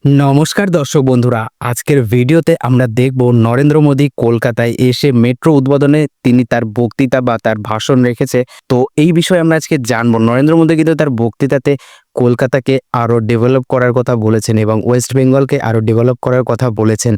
নমস্কার দর্শক বন্ধুরা, আজকের ভিডিওতে আমরা দেখব নরেন্দ্র মোদী কলকাতায় এসে মেট্রো উদ্বোধনে তিনি তার বক্তৃতা বা তার ভাষণ রেখেছে। তো এই বিষয়ে আমরা আজকে জানবো। নরেন্দ্র মোদী কিন্তু তার বক্তৃতাতে কলকাতাকে আরও ডেভেলপ করার কথা বলেছেন এবং ওয়েস্ট বেঙ্গলকে আরও ডেভেলপ করার কথা বলেছেন।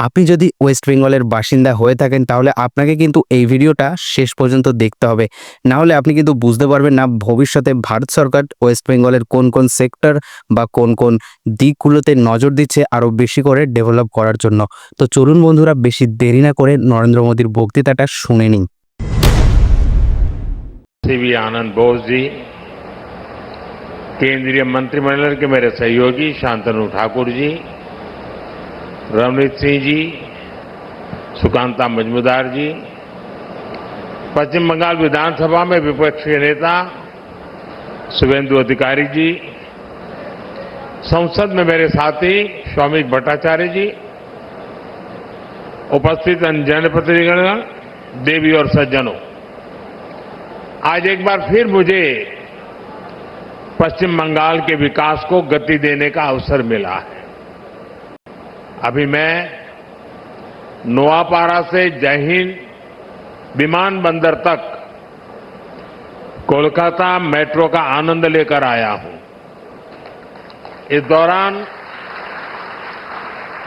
আপনি যদি ওয়েস্ট বেঙ্গলের বাসিন্দা হয়ে থাকেন তাহলে আপনাকে কিন্তু এই ভিডিওটা শেষ পর্যন্ত দেখতে হবে, না হলে আপনি কিন্তু বুঝতে পারবেন না ভবিষ্যতে ভারত সরকার ওয়েস্ট বেঙ্গলের কোন কোন সেক্টর বা কোন কোন দিকগুলোতে নজর দিচ্ছে আরও বেশি করে ডেভেলপ করার জন্য। তো চলুন বন্ধুরা, বেশি দেরি না করে নরেন্দ্র মোদীর বক্তৃতাটা শুনে নিন। सीवी आनंद बोस जी, केंद्रीय मंत्रिमंडल के मेरे सहयोगी शांतनु ठाकुर जी, रवनीत सिंह जी, सुकांता मजूमदार जी, पश्चिम बंगाल विधानसभा में विपक्ष के नेता शुभेंदु अधिकारी जी, संसद में मेरे साथी शौमिक भट्टाचार्य जी, उपस्थित अन्य जनप्रतिनिधिगण, देवी और सज्जनों, आज एक बार फिर मुझे पश्चिम बंगाल के विकास को गति देने का अवसर मिला है। अभी मैं नोआपाड़ा से जय हिंद विमानबंदर तक कोलकाता मेट्रो का आनंद लेकर आया हूं। इस दौरान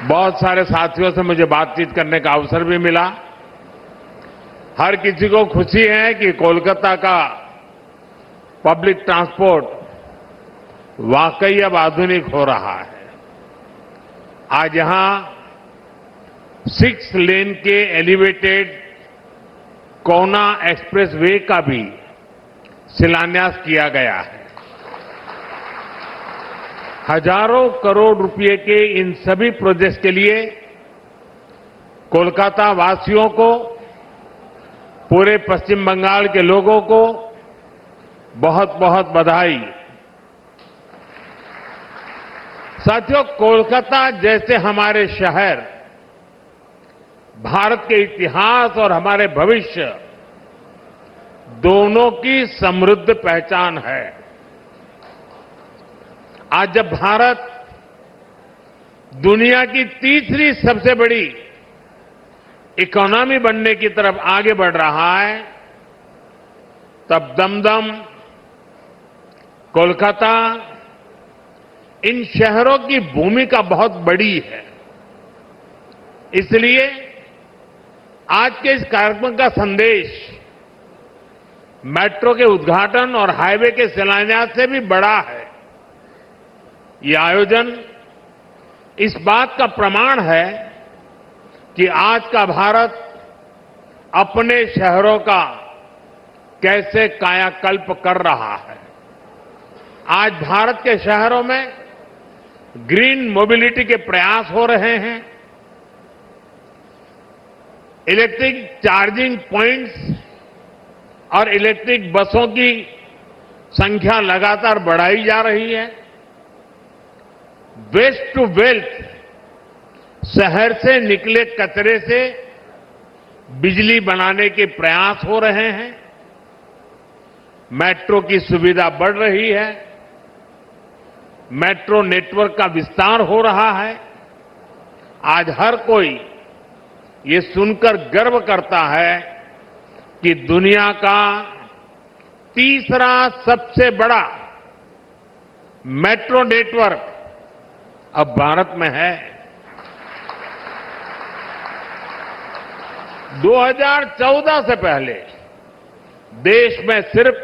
बहुत सारे साथियों से मुझे बातचीत करने का अवसर भी मिला। हर किसी को खुशी है कि कोलकाता का पब्लिक ट्रांसपोर्ट वाकई अब आधुनिक हो रहा है। आज यहां 6 लेन के एलिवेटेड कोना एक्सप्रेसवे का भी शिलान्यास किया गया है। हजारों करोड़ रुपए के इन सभी प्रोजेक्ट्स के लिए कोलकाता वासियों को, पूरे पश्चिम बंगाल के लोगों को बहुत बहुत बधाई। साथियों, कोलकाता जैसे हमारे शहर भारत के इतिहास और हमारे भविष्य दोनों की समृद्ध पहचान है। आज जब भारत दुनिया की तीसरी सबसे बड़ी इकोनॉमी बनने की तरफ आगे बढ़ रहा है, तब दमदम, कोलकाता, इन शहरों की भूमिका बहुत बड़ी है। इसलिए आज के इस कार्यक्रम का संदेश मेट्रो के उद्घाटन और हाईवे के शिलान्यास से भी बड़ा है। ये आयोजन इस बात का प्रमाण है कि आज का भारत अपने शहरों का कैसे कायाकल्प कर रहा है। आज भारत के शहरों में ग्रीन मोबिलिटी के प्रयास हो रहे हैं। इलेक्ट्रिक चार्जिंग पॉइंट्स और इलेक्ट्रिक बसों की संख्या लगातार बढ़ाई जा रही है। वेस्ट टू वेल्थ, शहर से निकले कचरे से बिजली बनाने के प्रयास हो रहे हैं। मेट्रो की सुविधा बढ़ रही है। मेट्रो नेटवर्क का विस्तार हो रहा है। आज हर कोई ये सुनकर गर्व करता है कि दुनिया का तीसरा सबसे बड़ा मेट्रो नेटवर्क अब भारत में है। 2014 से पहले देश में सिर्फ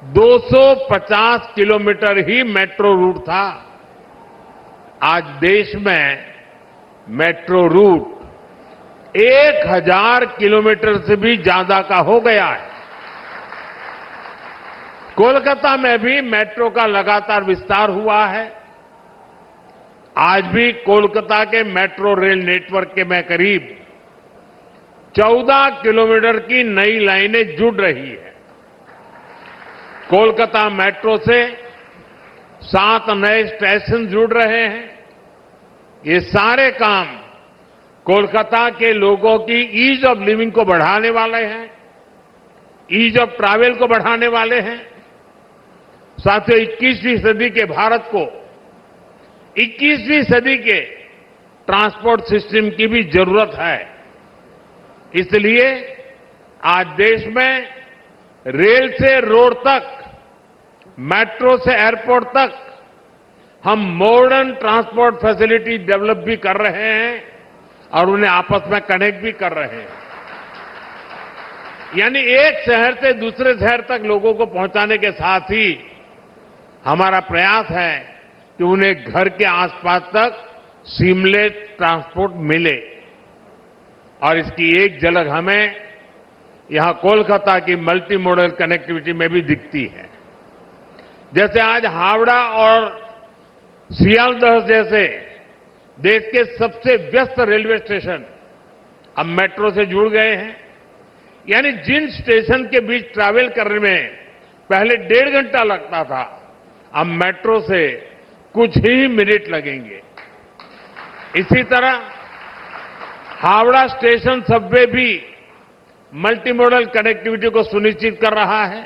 250 किलोमीटर ही मेट्रो रूट था। आज देश में मेट्रो रूट 1000 किलोमीटर से भी ज्यादा का हो गया है। कोलकाता में भी मेट्रो का लगातार विस्तार हुआ है। आज भी कोलकाता के मेट्रो रेल नेटवर्क के में करीब 14 किलोमीटर की नई लाइनें जुड़ रही है। कोलकाता मेट्रो से 7 नए स्टेशन जुड़ रहे हैं। ये सारे काम कोलकाता के लोगों की ईज ऑफ लिविंग को बढ़ाने वाले हैं, ईज ऑफ ट्रैवल को बढ़ाने वाले हैं। साथियों, 21वीं सदी के भारत को 21वीं सदी के ट्रांसपोर्ट सिस्टम की भी जरूरत है। इसलिए आज देश में रेल से रोड तक, मेट्रो से एयरपोर्ट तक हम मॉडर्न ट्रांसपोर्ट फैसिलिटी डेवलप भी कर रहे हैं और उन्हें आपस में कनेक्ट भी कर रहे हैं। यानी एक शहर से दूसरे शहर तक लोगों को पहुंचाने के साथ ही हमारा प्रयास है कि उन्हें घर के आसपास तक सीमलेस ट्रांसपोर्ट मिले। और इसकी एक झलक हमें यहां कोलकाता की मल्टी मॉडल कनेक्टिविटी में भी दिखती है। जैसे आज हावड़ा और सियालदह जैसे देश के सबसे व्यस्त रेलवे स्टेशन अब मेट्रो से जुड़ गए हैं। यानी जिन स्टेशन के बीच ट्रैवल करने में पहले 1.5 घंटा लगता था, अब मेट्रो से कुछ ही मिनट लगेंगे। इसी तरह हावड़ा स्टेशन सबवे भी मल्टी मॉडल कनेक्टिविटी को सुनिश्चित कर रहा है।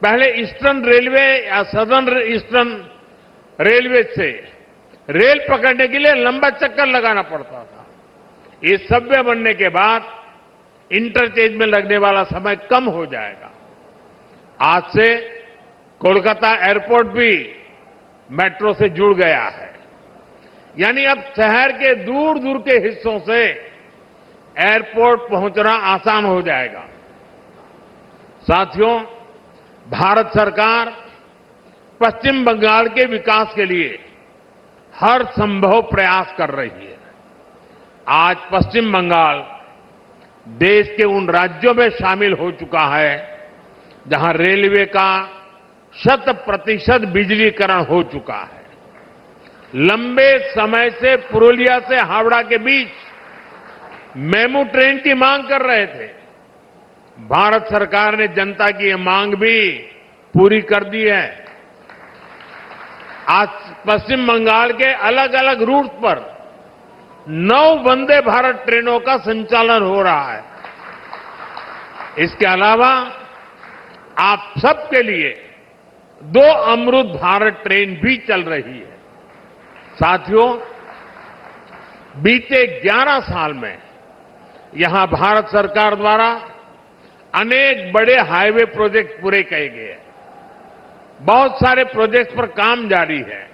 पहले ईस्टर्न रेलवे या सदर्न ईस्टर्न रेलवे से रेल पकड़ने के लिए लंबा चक्कर लगाना पड़ता था। ये सबवे बनने के बाद इंटरचेंज में लगने वाला समय कम हो जाएगा। आज से कोलकाता एयरपोर्ट भी मेट्रो से जुड़ गया है। यानी अब शहर के दूर दूर के हिस्सों से एयरपोर्ट पहुंचना आसान हो जाएगा। साथियों, भारत सरकार पश्चिम बंगाल के विकास के लिए हर संभव प्रयास कर रही है। आज पश्चिम बंगाल देश के उन राज्यों में शामिल हो चुका है जहां रेलवे का 100% बिजलीकरण हो चुका है। लंबे समय से पुरुलिया से हावड़ा के बीच मेमू ट्रेन की मांग कर रहे थे। भारत सरकार ने जनता की यह मांग भी पूरी कर दी है। आज पश्चिम बंगाल के अलग अलग रूट पर 9 वंदे भारत ट्रेनों का संचालन हो रहा है। इसके अलावा आप सबके लिए 2 अमृत भारत ट्रेन भी चल रही है। साथियों, बीते 11 साल में यहां भारत सरकार द्वारा अनेक बड़े हाईवे प्रोजेक्ट पूरे किए गए हैं। बहुत सारे प्रोजेक्ट्स पर काम जारी है।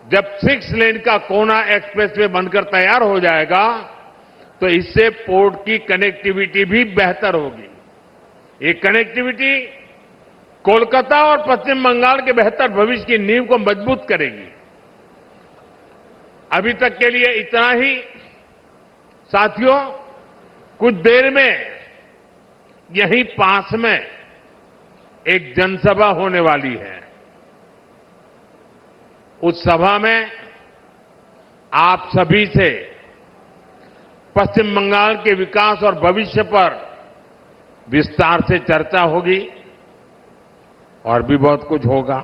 जब 6 लेन का कोना एक्सप्रेसवे बनकर तैयार हो जाएगा तो इससे पोर्ट की कनेक्टिविटी भी बेहतर होगी। ये कनेक्टिविटी कोलकाता और पश्चिम बंगाल के बेहतर भविष्य की नींव को मजबूत करेगी। अभी तक के लिए इतना ही। साथियों, कुछ देर में यहीं पास में एक जनसभा होने वाली है। उस सभा में आप सभी से पश्चिम बंगाल के विकास और भविष्य पर विस्तार से चर्चा होगी और भी बहुत कुछ होगा।